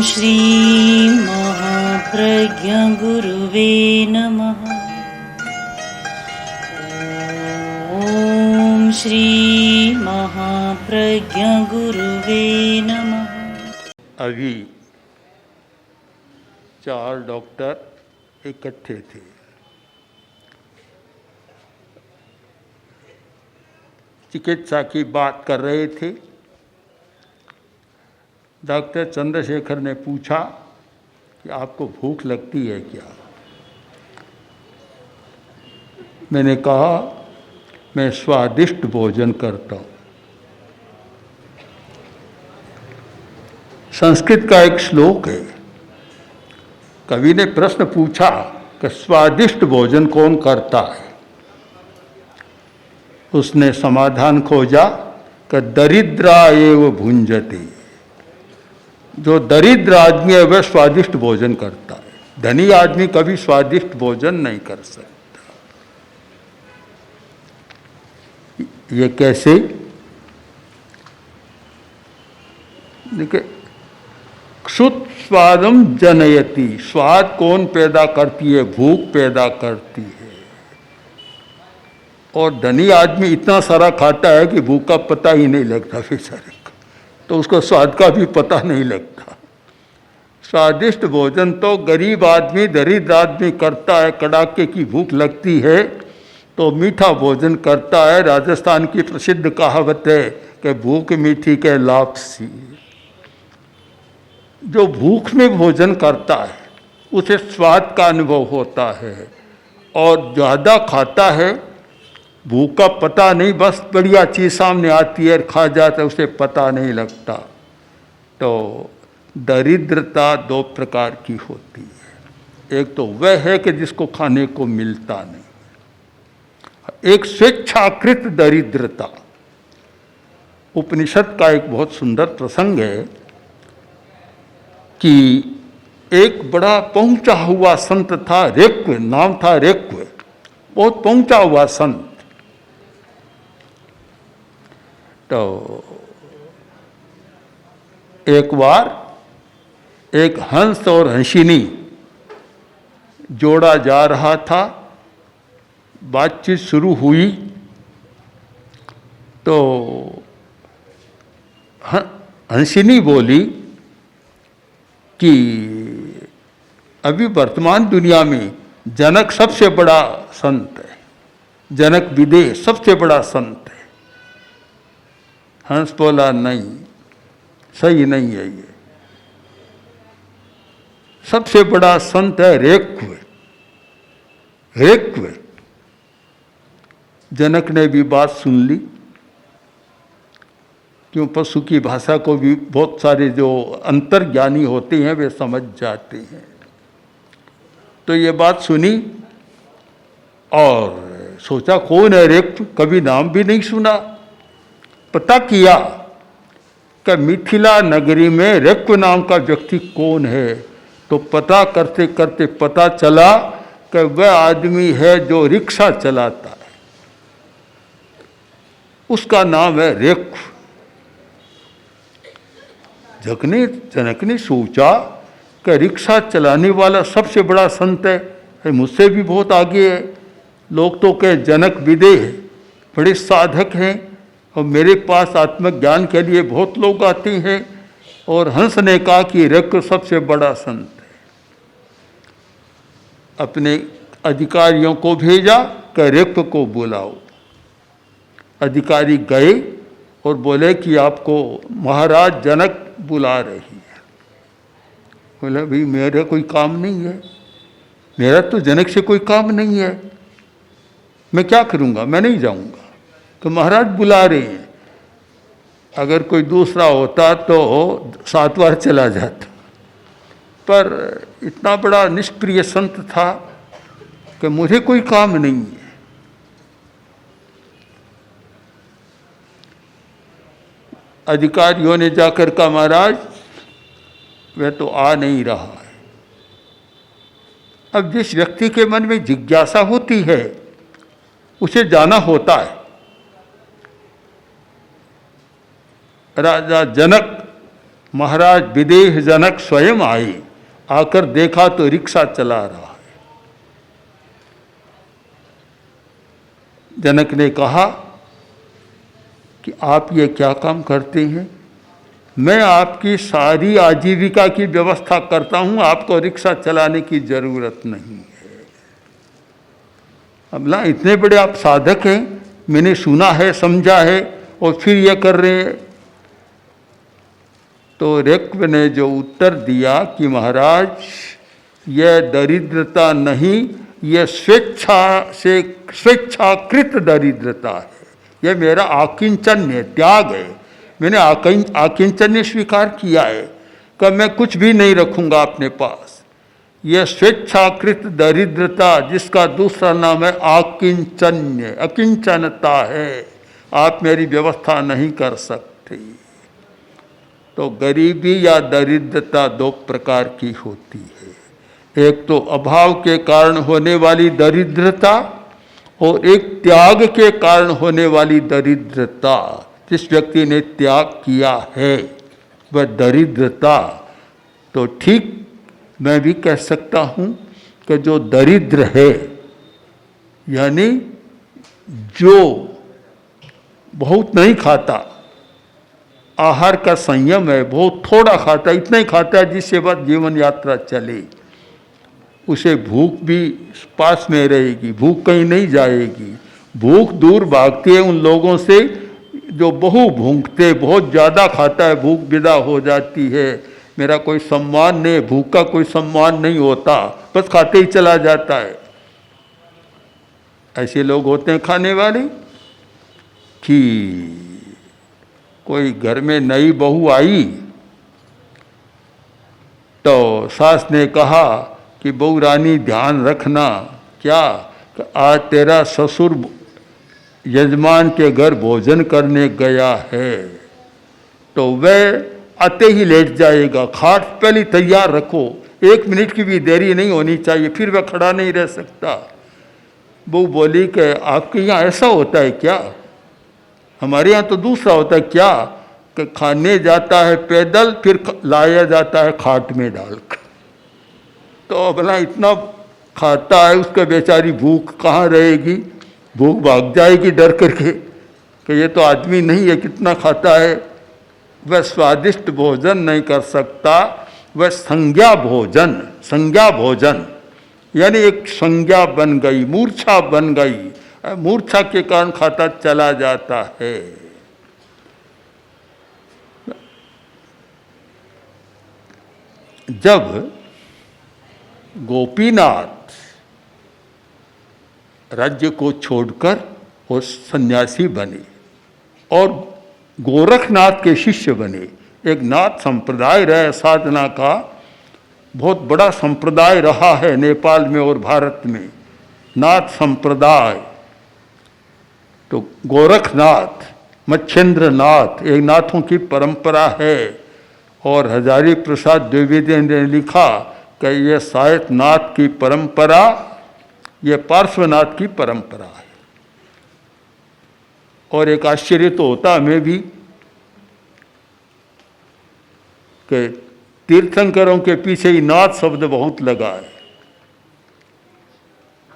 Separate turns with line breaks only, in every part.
श्री महाप्रज्ञ गुरुवे नमः। ओम श्री महाप्रज्ञ गुरुवे नमः।
अभी 4 डॉक्टर इकट्ठे थे। चिकित्सा की बात कर रहे थे। डॉक्टर चंद्रशेखर ने पूछा कि आपको भूख लगती है क्या? मैंने कहा मैं स्वादिष्ट भोजन करता हूँ। संस्कृत का एक श्लोक है। कवि ने प्रश्न पूछा कि स्वादिष्ट भोजन कौन करता है? उसने समाधान खोजा कि दरिद्रा एव भुंजते। जो दरिद्र आदमी है वह स्वादिष्ट भोजन करता है। धनी आदमी कभी स्वादिष्ट भोजन नहीं कर सकता। ये कैसे? देखिए, क्षुत् स्वादम जनयति। स्वाद कौन पैदा करती है? भूख पैदा करती है। और धनी आदमी इतना सारा खाता है कि भूख का पता ही नहीं लगता बेचारे को, तो उसको स्वाद का भी पता नहीं लगता। स्वादिष्ट भोजन तो गरीब आदमी, दरिद्र आदमी करता है। कड़ाके की भूख लगती है तो मीठा भोजन करता है। राजस्थान की प्रसिद्ध कहावत है कि भूख मीठी के लापसी। जो भूख में भोजन करता है उसे स्वाद का अनुभव होता है, और ज़्यादा खाता है भूख का पता नहीं, बस बढ़िया चीज़ सामने आती है खा जाता है, उसे पता नहीं लगता। तो दरिद्रता 2 प्रकार की होती है। एक तो वह है कि जिसको खाने को मिलता नहीं। एक स्वेच्छाकृत दरिद्रता। उपनिषद का एक बहुत सुंदर प्रसंग है कि एक बड़ा पहुंचा हुआ संत था, ऋक्व नाम था। ऋक्व बहुत पहुंचा हुआ संत। तो एक बार एक हंस और हंसिनी जोड़ा जा रहा था। बातचीत शुरू हुई तो हंसिनी बोली कि अभी वर्तमान दुनिया में जनक सबसे बड़ा संत है। जनक विदेश सबसे बड़ा संत है। हंस बोला नहीं, सही नहीं है ये। सबसे बड़ा संत है ऋक्व। ऋक्व। जनक ने भी बात सुन ली। क्यों? पशु की भाषा को भी बहुत सारे जो अंतर्ज्ञानी होते हैं वे समझ जाते हैं। तो ये बात सुनी और सोचा कौन है ऋक्व? कभी नाम भी नहीं सुना। पता किया कि मिथिला नगरी में ऋक्व नाम का व्यक्ति कौन है। तो पता करते करते पता चला कि वह आदमी है जो रिक्शा चलाता है। उसका नाम है ऋक्व। जनक ने सोचा कि रिक्शा चलाने वाला सबसे बड़ा संत है, मुझसे भी बहुत आगे है। लोग तो कहे जनक विदेह बड़े साधक हैं और मेरे पास आत्मज्ञान के लिए बहुत लोग आते हैं। और हंस ने कहा कि ऋक्व सबसे बड़ा संत है। अपने अधिकारियों को भेजा कि ऋक्व को बुलाओ। अधिकारी गए और बोले कि आपको महाराज जनक बुला रही है। बोला भाई मेरा कोई काम नहीं है, मेरा तो जनक से कोई काम नहीं है, मैं क्या करूँगा, मैं नहीं जाऊँगा। तो महाराज बुला रहे हैं। अगर कोई दूसरा होता तो 7 बार चला जाता, पर इतना बड़ा निष्क्रिय संत था कि मुझे कोई काम नहीं है। अधिकारियों ने जाकर कहा महाराज वह तो आ नहीं रहा है। अब जिस व्यक्ति के मन में जिज्ञासा होती है उसे जाना होता है। राजा जनक महाराज विदेह जनक स्वयं आए, आकर देखा तो रिक्शा चला रहा है। जनक ने कहा कि आप ये क्या काम करते हैं? मैं आपकी सारी आजीविका की व्यवस्था करता हूं, आपको रिक्शा चलाने की जरूरत नहीं है। अब ना, इतने बड़े आप साधक हैं, मैंने सुना है, समझा है, और फिर ये कर रहे हैं। तो ऋक्व ने जो उत्तर दिया कि महाराज, यह दरिद्रता नहीं, यह स्वेच्छाकृत दरिद्रता है। यह मेरा आकिंचन्य त्याग है। मैंने आकिंचन्य स्वीकार किया है कि मैं कुछ भी नहीं रखूंगा अपने पास। यह स्वेच्छाकृत दरिद्रता, जिसका दूसरा नाम है आकिंचन्य, अकिंचनता है। आप मेरी व्यवस्था नहीं कर सकते। तो गरीबी या दरिद्रता दो प्रकार की होती है। एक तो अभाव के कारण होने वाली दरिद्रता, और एक त्याग के कारण होने वाली दरिद्रता। जिस व्यक्ति ने त्याग किया है वह दरिद्रता। तो ठीक मैं भी कह सकता हूँ कि जो दरिद्र है, यानी जो बहुत नहीं खाता, आहार का संयम है, बहुत थोड़ा खाता, इतना ही खाता है जिससे बस जीवन यात्रा चले, उसे भूख भी पास में रहेगी, भूख कहीं नहीं जाएगी। भूख दूर भागती है उन लोगों से जो बहु भूखते, बहुत ज़्यादा खाता है, भूख विदा हो जाती है। मेरा कोई सम्मान नहीं, भूख का कोई सम्मान नहीं होता, बस खाते ही चला जाता है। ऐसे लोग होते हैं खाने वाले। कि कोई घर में नई बहू आई तो सास ने कहा कि बहू रानी ध्यान रखना, क्या कि आज तेरा ससुर यजमान के घर भोजन करने गया है, तो वह आते ही लेट जाएगा, खाट पहले तैयार रखो, 1 मिनट की भी देरी नहीं होनी चाहिए, फिर वह खड़ा नहीं रह सकता। बहू बोली कि आपके यहाँ ऐसा होता है क्या? हमारे यहाँ तो दूसरा होता है। क्या? कि खाने जाता है पैदल, फिर लाया जाता है खाट में डालकर। तो भला इतना खाता है, उसका बेचारी भूख कहाँ रहेगी? भूख भाग जाएगी डर करके कि ये तो आदमी नहीं है, कितना खाता है। वह स्वादिष्ट भोजन नहीं कर सकता, वह संज्ञा भोजन यानी एक संज्ञा बन गई, मूर्छा बन गई, मूर्छा के कारण खाता चला जाता है। जब गोपीनाथ राज्य को छोड़कर वो सन्यासी बने और गोरखनाथ के शिष्य बने, एक नाथ संप्रदाय रहा, साधना का बहुत बड़ा संप्रदाय रहा है नेपाल में और भारत में, नाथ संप्रदाय। तो गोरखनाथ, मच्छेंद्रनाथ, एक नाथों की परंपरा है। और हजारी प्रसाद द्विवेदी ने लिखा कि यह सायत नाथ की परंपरा, यह पार्श्वनाथ की परंपरा है। और एक आश्चर्य तो होता हमें भी कि तीर्थंकरों के पीछे ही नाथ शब्द बहुत लगा है।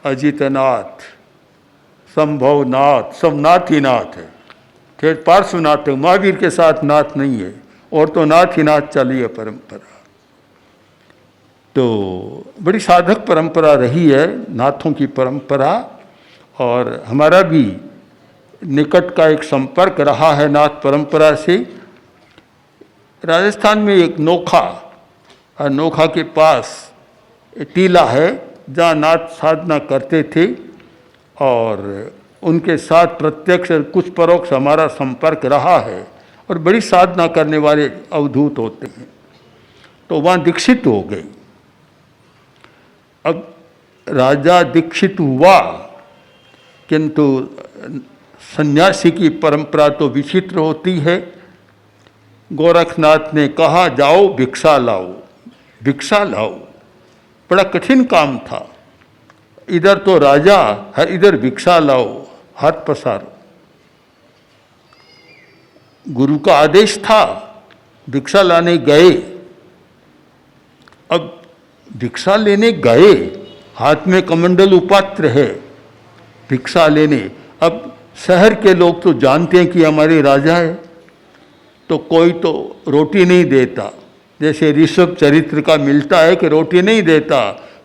अजितनाथ, संभवनाथ, सब नाथ ही नाथ है। फिर पार्श्वनाथ है, महावीर के साथ नाथ नहीं है, और तो नाथ ही नाथ चली है परंपरा। तो बड़ी साधक परंपरा रही है नाथों की परंपरा। और हमारा भी निकट का एक संपर्क रहा है नाथ परंपरा से। राजस्थान में एक नोखा के पास टीला है जहाँ नाथ साधना करते थे, और उनके साथ प्रत्यक्ष कुछ परोक्ष हमारा संपर्क रहा है। और बड़ी साधना करने वाले अवधूत होते हैं। तो वहाँ दीक्षित हो गई। अब राजा दीक्षित हुआ, किंतु सन्यासी की परंपरा तो विचित्र होती है। गोरखनाथ ने कहा जाओ भिक्षा लाओ। बड़ा कठिन काम था। इधर तो राजा है, इधर भिक्षा लाओ, हाथ पसारो। गुरु का आदेश था भिक्षा लाने गए। अब भिक्षा लेने गए, हाथ में कमंडल उपात्र है, भिक्षा लेने। अब शहर के लोग तो जानते हैं कि हमारे राजा है, तो कोई तो रोटी नहीं देता, जैसे ऋषभ चरित्र का मिलता है कि रोटी नहीं देता,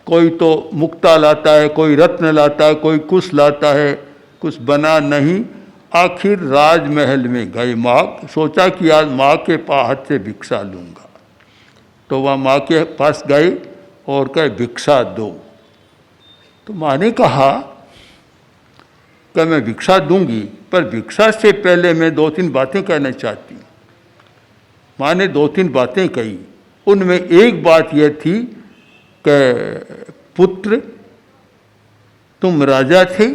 कोई तो मुक्ता लाता है, कोई रत्न लाता है, कोई कुछ लाता है, कुछ बना नहीं। आखिर राजमहल में गए, माँ सोचा कि आज माँ के हाथ से भिक्षा लूँगा, तो वह माँ के पास गए और कहे भिक्षा दो। तो माँ ने कहा कि मैं भिक्षा दूंगी, पर भिक्षा से पहले मैं 2-3 बातें कहना चाहती हूँ। माँ ने 2-3 बातें कही, उनमें एक बात यह थी कि पुत्र तुम राजा थे,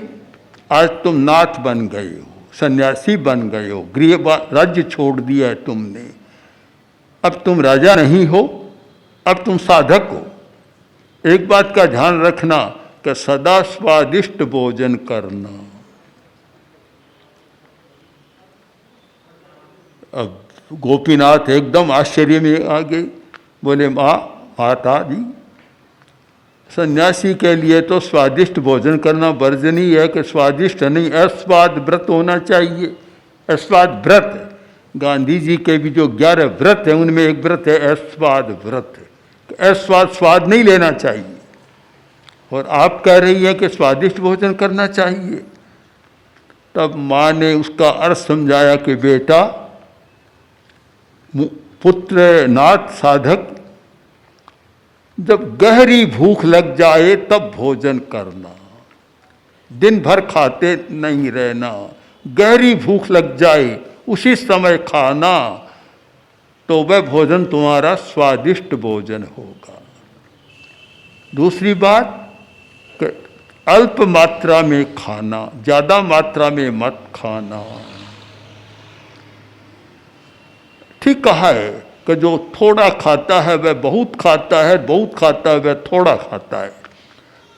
आज तुम नाथ बन गए हो, सन्यासी बन गए हो, गृह राज्य छोड़ दिया है तुमने, अब तुम राजा नहीं हो, अब तुम साधक हो। एक बात का ध्यान रखना कि सदा स्वादिष्ट भोजन करना। अब गोपीनाथ एकदम आश्चर्य में आ गए, बोले माता जी, सन्यासी के लिए तो स्वादिष्ट भोजन करना वर्जनीय है कि स्वादिष्ट नहीं, अस्वाद व्रत होना चाहिए। अस्वाद व्रत, गांधी जी के भी जो 11 व्रत हैं उनमें एक व्रत है अस्वाद व्रत। अस्वाद स्वाद नहीं लेना चाहिए, और आप कह रही हैं कि स्वादिष्ट भोजन करना चाहिए। तब माँ ने उसका अर्थ समझाया कि बेटा, पुत्र नाथ साधक, जब गहरी भूख लग जाए तब भोजन करना, दिन भर खाते नहीं रहना, गहरी भूख लग जाए उसी समय खाना, तो वह भोजन तुम्हारा स्वादिष्ट भोजन होगा। दूसरी बात, अल्प मात्रा में खाना, ज्यादा मात्रा में मत खाना। ठीक कहा है कि जो थोड़ा खाता है वह बहुत खाता है, बहुत खाता है वह थोड़ा खाता है।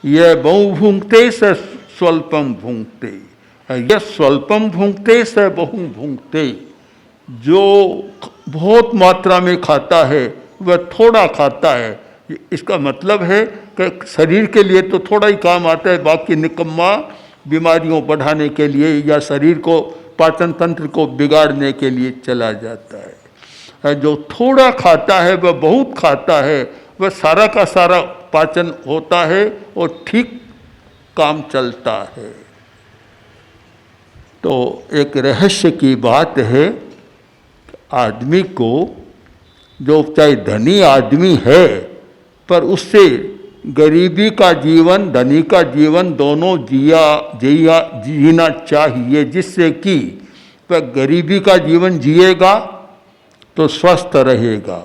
यह बहु भुंक्ते से स्वल्पम भुंक्ते, यह स्वल्पम भुंक्ते से बहु भुंक्ते। जो बहुत मात्रा में खाता है वह थोड़ा खाता है। इसका मतलब है कि शरीर के लिए तो थोड़ा ही काम आता है, बाकी निकम्मा बीमारियों बढ़ाने के लिए या शरीर को, पाचन तंत्र को बिगाड़ने के लिए चला जाता है। जो थोड़ा खाता है वह बहुत खाता है, वह सारा का सारा पाचन होता है और ठीक काम चलता है। तो एक रहस्य की बात है, आदमी को, जो चाहे धनी आदमी है, पर उससे गरीबी का जीवन, धनी का जीवन दोनों जीना चाहिए, जिससे कि वह गरीबी का जीवन जिएगा तो स्वस्थ रहेगा,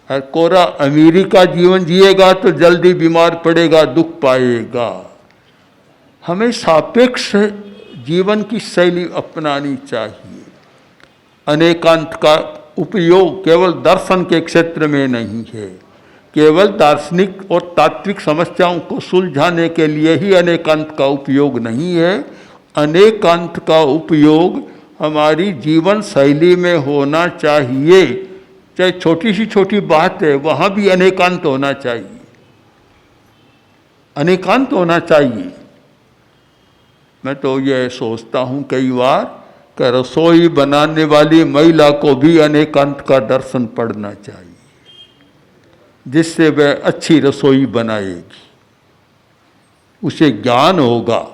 और कोरा अमीरी का जीवन जिएगा तो जल्दी बीमार पड़ेगा, दुख पाएगा। हमें सापेक्ष जीवन की शैली अपनानी चाहिए। अनेकांत का उपयोग केवल दर्शन के क्षेत्र में नहीं है, केवल दार्शनिक और तात्विक समस्याओं को सुलझाने के लिए ही अनेकांत का उपयोग नहीं है। अनेकांत का उपयोग हमारी जीवन शैली में होना चाहिए। चाहे छोटी सी छोटी बात है, वहाँ भी अनेकांत होना चाहिए, अनेकांत होना चाहिए। मैं तो ये सोचता हूँ कई बार कि रसोई बनाने वाली महिला को भी अनेकांत का दर्शन पड़ना चाहिए, जिससे वह अच्छी रसोई बनाएगी, उसे ज्ञान होगा,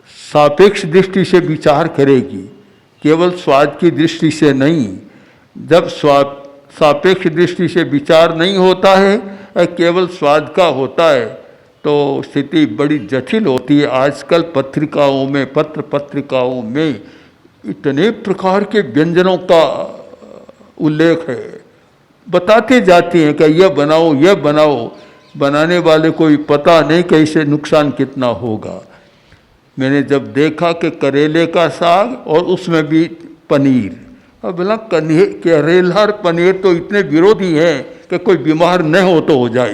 सापेक्ष दृष्टि से विचार करेगी, केवल स्वाद की दृष्टि से नहीं। जब सापेक्ष दृष्टि से विचार नहीं होता है, केवल स्वाद का होता है, तो स्थिति बड़ी जटिल होती है। आजकल पत्रिकाओं में, पत्र पत्रिकाओं में इतने प्रकार के व्यंजनों का उल्लेख है, बताते जाते हैं कि यह बनाओ, यह बनाओ, बनाने वाले को भी पता नहीं कि इससे नुकसान कितना होगा। मैंने जब देखा कि करेले का साग और उसमें भी पनीर, अब बोला करेला और पनीर तो इतने विरोधी हैं कि कोई बीमार न हो तो हो जाए,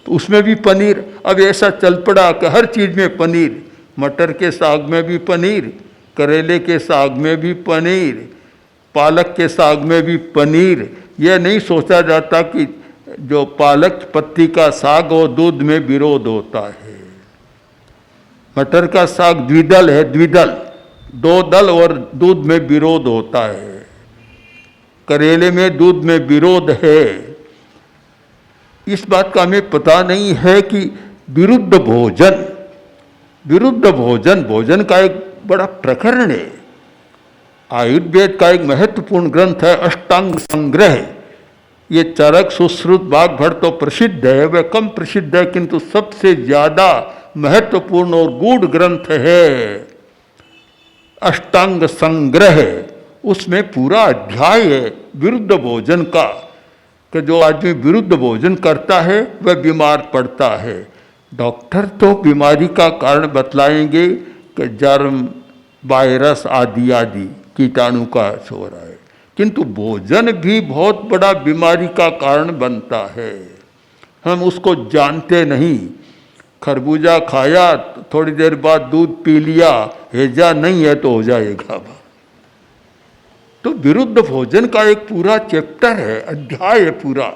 तो उसमें भी पनीर। अब ऐसा चल पड़ा कि हर चीज़ में पनीर, मटर के साग में भी पनीर, करेले के साग में भी पनीर, पालक के साग में भी पनीर। यह नहीं सोचा जाता कि जो पालक पत्ती का साग और दूध में विरोध होता है। मटर का साग द्विदल है, द्विदल, दो दल और दूध में विरोध होता है। करेले में दूध में विरोध है। इस बात का हमें पता नहीं है कि विरुद्ध भोजन, विरुद्ध भोजन भोजन का एक बड़ा प्रकरण है। आयुर्वेद का एक महत्वपूर्ण ग्रंथ है अष्टांग संग्रह। ये चरक, सुश्रुत, वाग्भट तो प्रसिद्ध है, वह कम प्रसिद्ध है, किंतु सबसे ज्यादा महत्वपूर्ण और गूढ़ ग्रंथ है अष्टांग संग्रह। उसमें पूरा अध्याय है विरुद्ध भोजन का, कि जो आदमी विरुद्ध भोजन करता है वह बीमार पड़ता है। डॉक्टर तो बीमारी का कारण बतलाएंगे कि जर्म, वायरस आदि आदि कीटाणु का हो रहा है, किंतु भोजन भी बहुत बड़ा बीमारी का कारण बनता है। हम उसको जानते नहीं। खरबूजा खाया, थोड़ी देर बाद दूध पी लिया, हैजा नहीं है तो हो जाएगा। तो विरुद्ध भोजन का एक पूरा चैप्टर है, अध्याय है पूरा।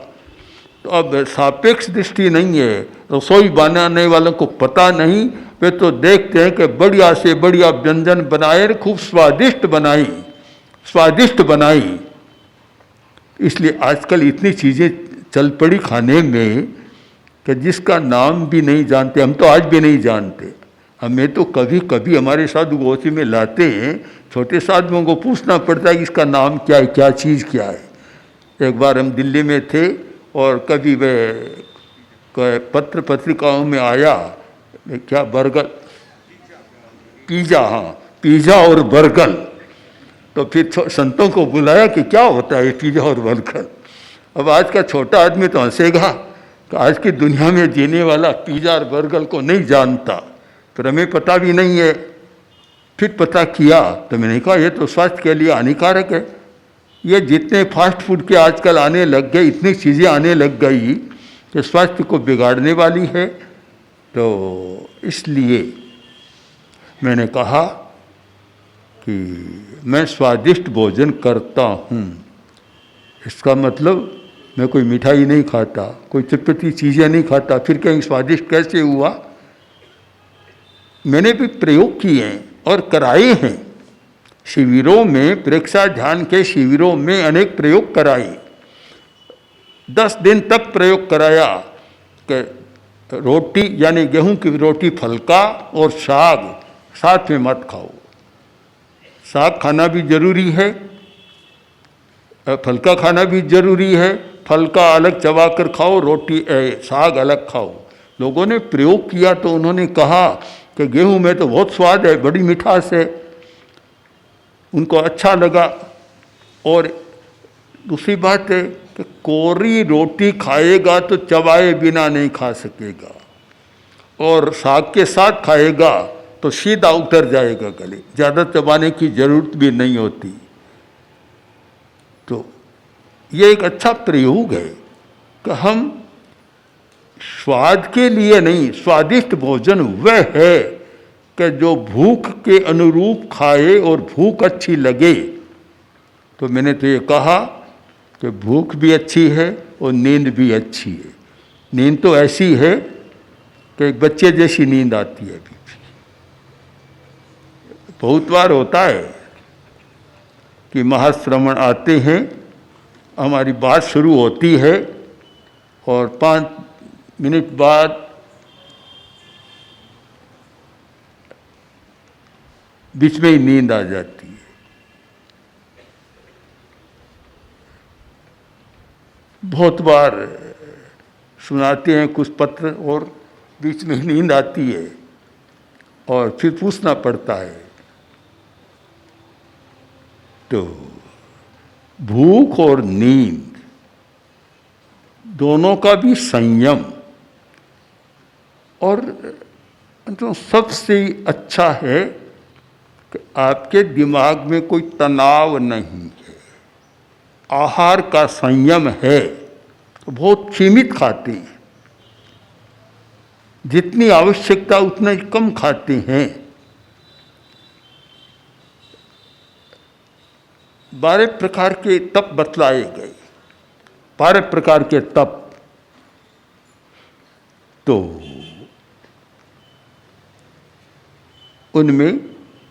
तो अब सापेक्ष दृष्टि नहीं है। रसोई बनाने वालों को पता नहीं, वे तो देखते हैं कि बढ़िया से बढ़िया व्यंजन बनाए, खूब स्वादिष्ट बनाई, स्वादिष्ट बनाई। इसलिए आजकल इतनी चीज़ें चल पड़ी खाने में कि जिसका नाम भी नहीं जानते। हम तो आज भी नहीं जानते। हमें तो कभी कभी हमारे साधु गोष्ठी में लाते हैं, छोटे साधुओं को पूछना पड़ता है कि इसका नाम क्या है, क्या चीज़ क्या है। एक बार हम दिल्ली में थे और कभी वह पत्र पत्रिकाओं में आया क्या, बर्गर, पिज़्ज़ा, हाँ पिज़्ज़ा और बर्गर। तो फिर संतों को बुलाया कि क्या होता है पिज़्ज़ा और बर्गर। अब आज का छोटा आदमी तो हंसेगा कि आज की दुनिया में जीने वाला पिज़्ज़ा और बर्गर को नहीं जानता, फिर हमें पता भी नहीं है। फिर पता किया तो मैंने कहा ये तो स्वास्थ्य के लिए हानिकारक है। ये जितने फास्ट फूड के आजकल आने लग गए, इतनी चीज़ें आने लग गई कि स्वास्थ्य को बिगाड़ने वाली है। तो इसलिए मैंने कहा कि मैं स्वादिष्ट भोजन करता हूँ। इसका मतलब मैं कोई मिठाई नहीं खाता, कोई चटपटी चीज़ें नहीं खाता, फिर कहीं स्वादिष्ट कैसे हुआ। मैंने भी प्रयोग किए हैं और कराए हैं। शिविरों में, प्रेक्षा ध्यान के शिविरों में अनेक प्रयोग कराए। 10 दिन तक प्रयोग कराया कि रोटी यानी गेहूं की रोटी फलका और साग साथ में मत खाओ। साग खाना भी जरूरी है, फलका खाना भी जरूरी है। फलका अलग चबा कर खाओ, रोटी साग अलग खाओ। लोगों ने प्रयोग किया तो उन्होंने कहा कि गेहूं में तो बहुत स्वाद है, बड़ी मिठास है, उनको अच्छा लगा। और दूसरी बात है कि कोरी रोटी खाएगा तो चबाए बिना नहीं खा सकेगा, और साग के साथ खाएगा तो सीधा उतर जाएगा गले, ज़्यादा चबाने की जरूरत भी नहीं होती। तो ये एक अच्छा प्रयोग है कि हम स्वाद के लिए नहीं, स्वादिष्ट भोजन वह है कि जो भूख के अनुरूप खाए और भूख अच्छी लगे। तो मैंने तो ये कहा कि भूख भी अच्छी है और नींद भी अच्छी है। नींद तो ऐसी है कि एक बच्चे जैसी नींद आती है। अभी बहुत बार होता है कि महाश्रवण आते हैं, हमारी बात शुरू होती है और 5 मिनट बाद बीच में ही नींद आ जाती है। बहुत बार सुनाते हैं कुछ पत्र और बीच में ही नींद आती है और फिर पूछना पड़ता है। तो भूख और नींद दोनों का भी संयम, और तो सबसे अच्छा है कि आपके दिमाग में कोई तनाव नहीं है, आहार का संयम है, बहुत सीमित खाते हैं, जितनी आवश्यकता उतना ही कम खाते हैं। 12 प्रकार के तप बतलाए गए, 12 प्रकार के तप। तो उनमें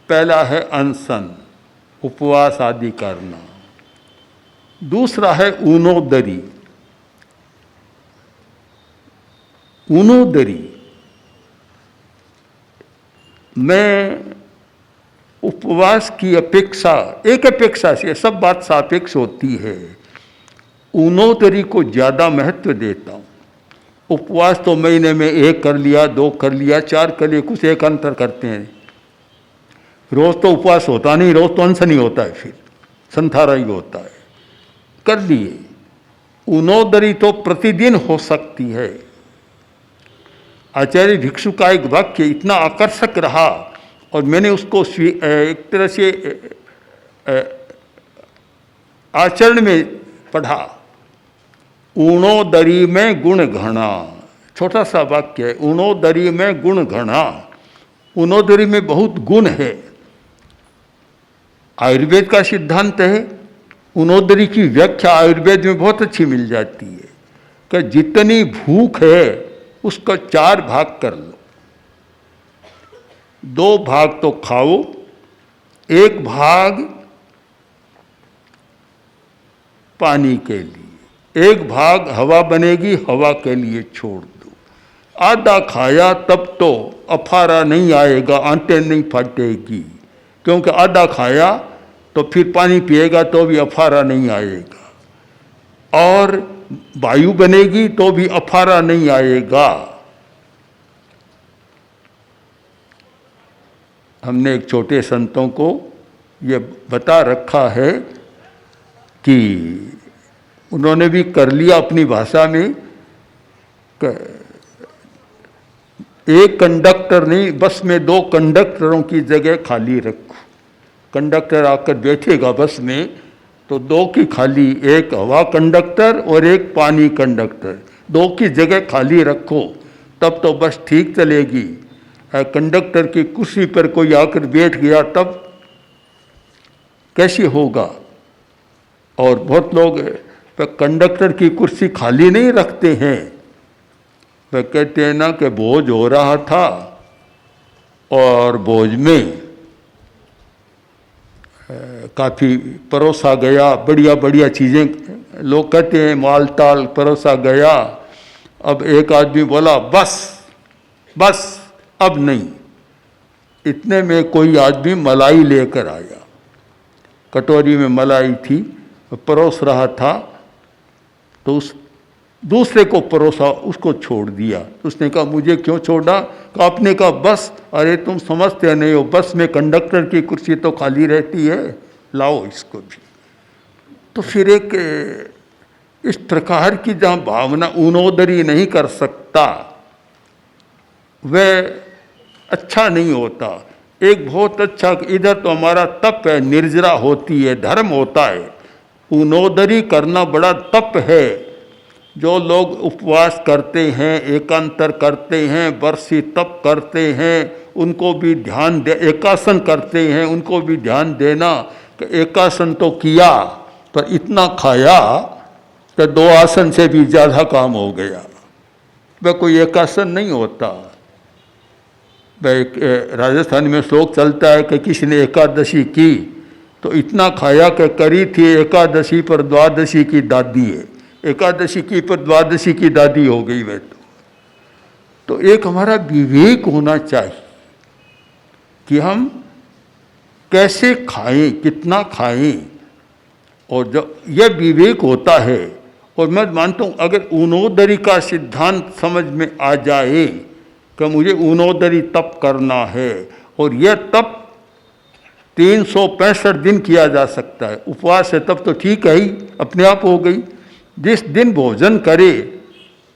पहला है अनशन, उपवास आदि करना। दूसरा है ऊनोदरी। ऊनोदरी में उपवास की अपेक्षा, एक अपेक्षा से, सब बात सापेक्ष होती है, ऊनोदरी को ज़्यादा महत्व देता हूँ। उपवास तो महीने में 1 कर लिया, 2 कर लिया, 4 कर लिया, कुछ एक अंतर करते हैं। रोज़ तो उपवास होता नहीं, रोज़ तो अनशन ही होता है, फिर संथारा ही होता है, कर लिए। ऊनोदरी तो प्रतिदिन हो सकती है। आचार्य भिक्षु का एक वाक्य इतना आकर्षक रहा और मैंने उसको एक तरह से आचरण में पढ़ा। ऊणोदरी में गुण घना, छोटा सा वाक्य है, ऊणोदरी में गुण घना। ऊणोदरी में बहुत गुण है। आयुर्वेद का सिद्धांत है, ऊणोदरी की व्याख्या आयुर्वेद में बहुत अच्छी मिल जाती है कि जितनी भूख है उसका 4 भाग कर लो, 2 भाग तो खाओ, 1 भाग पानी के लिए, 1 भाग हवा बनेगी, हवा के लिए छोड़ दो। आधा खाया तब तो अफारा नहीं आएगा, आंटें नहीं फटेगी, क्योंकि आधा खाया तो फिर पानी पिएगा तो भी अफारा नहीं आएगा, और वायु बनेगी तो भी अफारा नहीं आएगा। हमने एक छोटे संतों को ये बता रखा है कि उन्होंने भी कर लिया अपनी भाषा में, एक कंडक्टर नहीं, बस में 2 कंडक्टरों की जगह खाली रखो। कंडक्टर आकर बैठेगा बस में तो 2 की खाली, 1 हवा कंडक्टर और 1 पानी कंडक्टर, 2 की जगह खाली रखो, तब तो बस ठीक चलेगी। कंडक्टर की कुर्सी पर कोई आकर बैठ गया तब कैसे होगा? और बहुत लोग कंडक्टर की कुर्सी खाली नहीं रखते हैं, वे कहते हैं ना कि भोज हो रहा था और भोज में काफ़ी परोसा गया, बढ़िया बढ़िया चीज़ें, लोग कहते हैं माल ताल परोसा गया। अब एक आदमी बोला बस बस अब नहीं, इतने में कोई आदमी मलाई लेकर आया, कटोरी में मलाई थी, परोस रहा था, तो उस दूसरे को परोसा, उसको छोड़ दिया। उसने कहा मुझे क्यों छोड़ा? कहा आपने कहा बस। अरे तुम समझते नहीं हो, बस में कंडक्टर की कुर्सी तो खाली रहती है, लाओ इसको भी। तो फिर एक इस प्रकार की जहाँ भावना ऊनोदरी नहीं कर सकता, वह अच्छा नहीं होता। एक बहुत अच्छा, इधर तो हमारा तप है, निर्जरा होती है, धर्म होता है, ऊनोदरी करना बड़ा तप है। जो लोग उपवास करते हैं, एकांतर करते हैं, बरसी तप करते हैं, उनको भी ध्यान दे, एकासन करते हैं, उनको भी ध्यान देना कि एकासन तो किया पर इतना खाया कि 2 आसन से भी ज़्यादा काम हो गया। वह कोई एकासन नहीं होता। राजस्थान में श्लोक चलता है कि किसी ने एकादशी की तो इतना खाया कि करी थी एकादशी पर द्वादशी की दादी है, एकादशी की पर द्वादशी की दादी हो गई वह। तो एक हमारा विवेक होना चाहिए कि हम कैसे खाएं, कितना खाएं, और जब यह विवेक होता है, और मैं मानता हूँ अगर ऊनोदरी का सिद्धांत समझ में आ जाए कि मुझे ऊनोदरी तप करना है, और यह तप 365 दिन किया जा सकता है। उपवास है तब तो ठीक है ही, अपने आप हो गई। जिस दिन भोजन करे,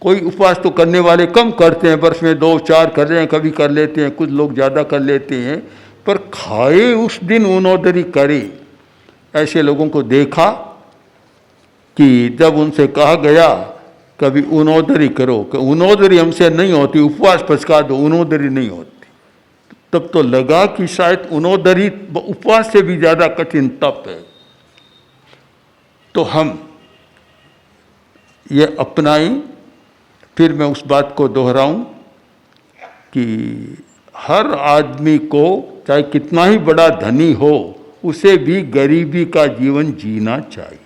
कोई उपवास तो करने वाले कम करते हैं, वर्ष में 2-4 कर रहे हैं, कभी कर लेते हैं, कुछ लोग ज़्यादा कर लेते हैं, पर खाए उस दिन ऊनोदरी करे। ऐसे लोगों को देखा कि जब उनसे कहा गया कभी ऊनोदरी करो, कि ऊनोदरी हमसे नहीं होती, उपवास पचका दो, ऊनोदरी नहीं होती, तब तो लगा कि शायद ऊनोदरी उपवास से भी ज़्यादा कठिन तप है। तो हम ये अपनाएं। फिर मैं उस बात को दोहराऊं कि हर आदमी को चाहे कितना ही बड़ा धनी हो, उसे भी गरीबी का जीवन जीना चाहिए।